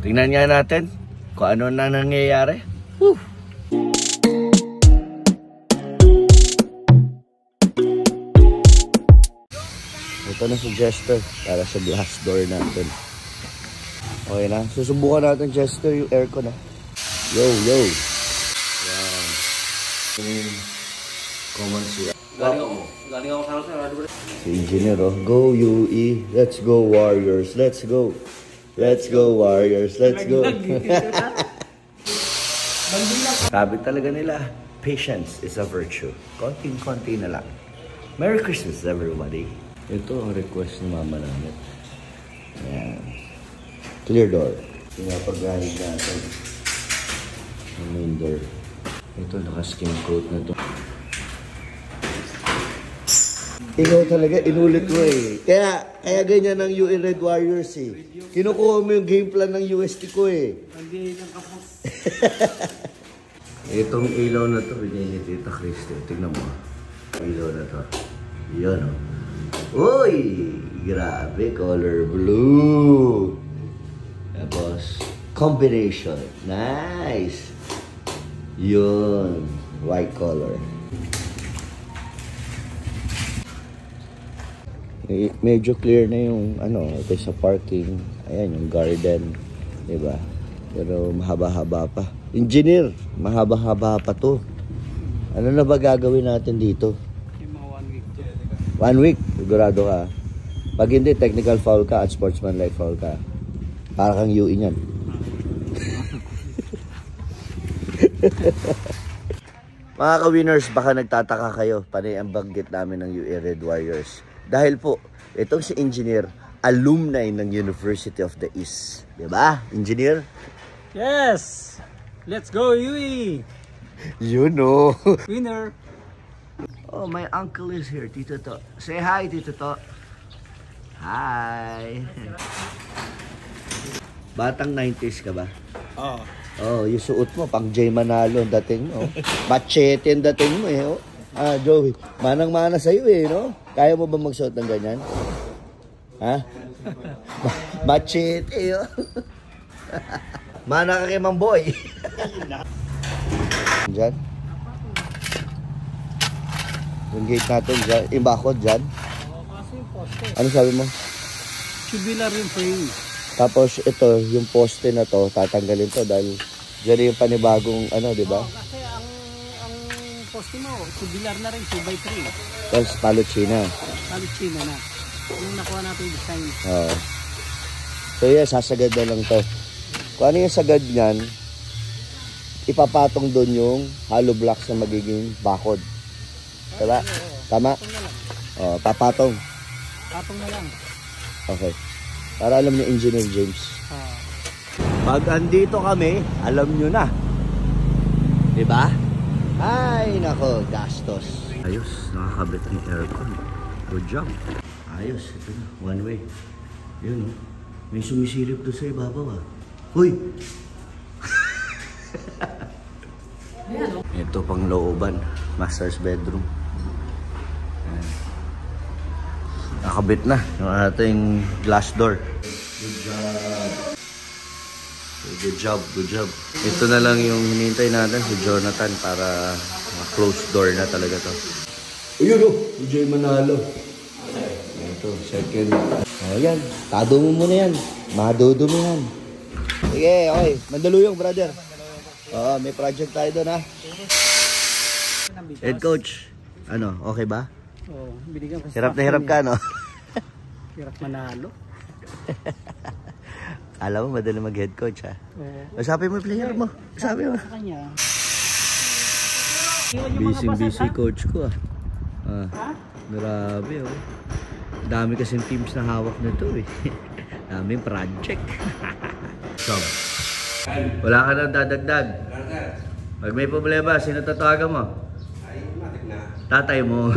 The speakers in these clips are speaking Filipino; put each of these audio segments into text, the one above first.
Tingnan nga natin kung ano na nangyayari. Woo! Ito na si Jester para sa glass door natin. Okay na. Susubukan natin, Jester, yung aircon na. Yo, yo. Yan. Common siya. Galing ako sa house. Si Engineer, oh. Go, UE. Let's go, Warriors. Let's go. Let's go, Warriors. Let's go. Sabi talaga nila, patience is a virtue. Konting-konti na lang. Merry Christmas, everybody. Ito ang request ni Mama namin. Ayan. Clear door. Pinapagahig natin ang main door. Ito, naka-skin coat na to. Ikaw talaga, inulit mo eh. Kaya ganyan ang UE Red Warriors eh. Kinukuha mo yung game plan ng UST ko eh. Hindi ng kapos. Itong ilaw na to, binili ni Tita Christy. Tignan mo. Ilaw na to. Yan o. Uy! Grabe, color blue. Tapos, combination. Nice! Yun. White color. Medyo clear na yung ano, ito sa parking. Ayan, yung garden. Diba? Pero mahaba-haba pa. Engineer, mahaba-haba pa to. Ano na ba gagawin natin dito? 1 week. Sigurado ka. Pag hindi, technical foul ka at sportsmanlike foul ka. Para kang UE niyan. Mga ka-winners, baka nagtataka kayo. Panay ang banggit namin ng UE Red Warriors. Dahil po, itong si Engineer, alumni ng University of the East. Diba, Engineer? Yes! Let's go, UE! You know. Winner! Oh, my uncle is here, Tito To. Say hi, Tito To. Hi. Batang 90s ka ba? Oo. Oh, yung suot mo, pang Jay Manalo ang dating mo. Machete ang dating mo eh. Oh. Ah, Joey, manang-mana sa'yo eh, no? Kaya mo ba magsuot ng ganyan? Ha? Machete, oh. Mana ka kay Mamboy. Diyan. Yung gate natin dyan. Yung bakod dyan. Oo, kasi yung poste. Ano sabi mo? Tubular yung frame. Tapos ito, yung poste na to, tatanggalin to dahil dyan yung panibagong ano, di ba? Oo, kasi ang poste mo, tubular na rin, 2x3. Tapos paluchina. Paluchina na. Yung nakuha natin yung design. Oo. So yeah, sasagad na lang to. Kung ano yung sagad niyan, ipapatong doon yung hollow blocks na magiging bakod. Diba? Tama? Oh, papatong. Patong na lang. Okay. Para alam ni Engineer James. Pag andito kami, alam nyo na. Diba? Ay, nako, gastos. Ayos, nakakabit ng aircon. Good job. Ayos, ito na, one way. Yun, oh. May sumisilip doon sa ibabaw, ah. Huy! Ito pang looban, master's bedroom. Nakabit na yung ating glass door. Good job. Good job, good job. Ito na lang yung hinihintay natin si Jonathan para close door na talaga to. Ayun o, Jay Manalo. Ito, second. O yan, tado mo muna yan. Madudumi yan. Sige, okay. Mandaluyong, brother. Oo, may project tayo doon, ha. Head coach, ano, okay ba? Oo, binigyan ko sa Hirap na hirap ka, no? Hirap manalo. Alam mo, madali mag-head coach, ha? Oo. Sabi mo, player mo. Sabi mo. Sa kanya. Busy coach ko, ah. Grabe, oh. Dami kasing teams na hawak nito, eh. Daming project. Job. Wala ka nang dadagdag. Pag may problema, sino tatawagan mo? Tatay mo.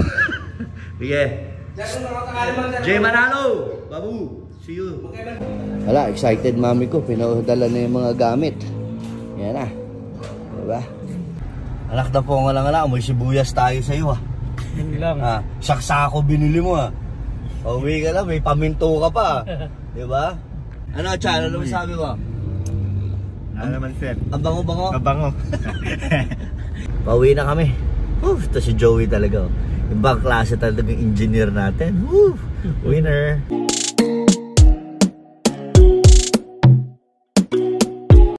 Sige. Jay Manalo! Babu! See you! Wala, excited mami ko. Pinaudala na yung mga gamit. Yan na. Diba? Anak na po nga lang ala. May sibuyas tayo sa'yo, ha. Yun lang. Saksako binili mo, ha. Uwi ka lang, may paminto ka pa. Diba? Ano, Chan? Ano sabi mo? Ano naman sir? Ang bango-bango. Mabango. Pauwi na kami. Ito si Joey talaga. Ibang klase talaga yung engineer natin. Winner.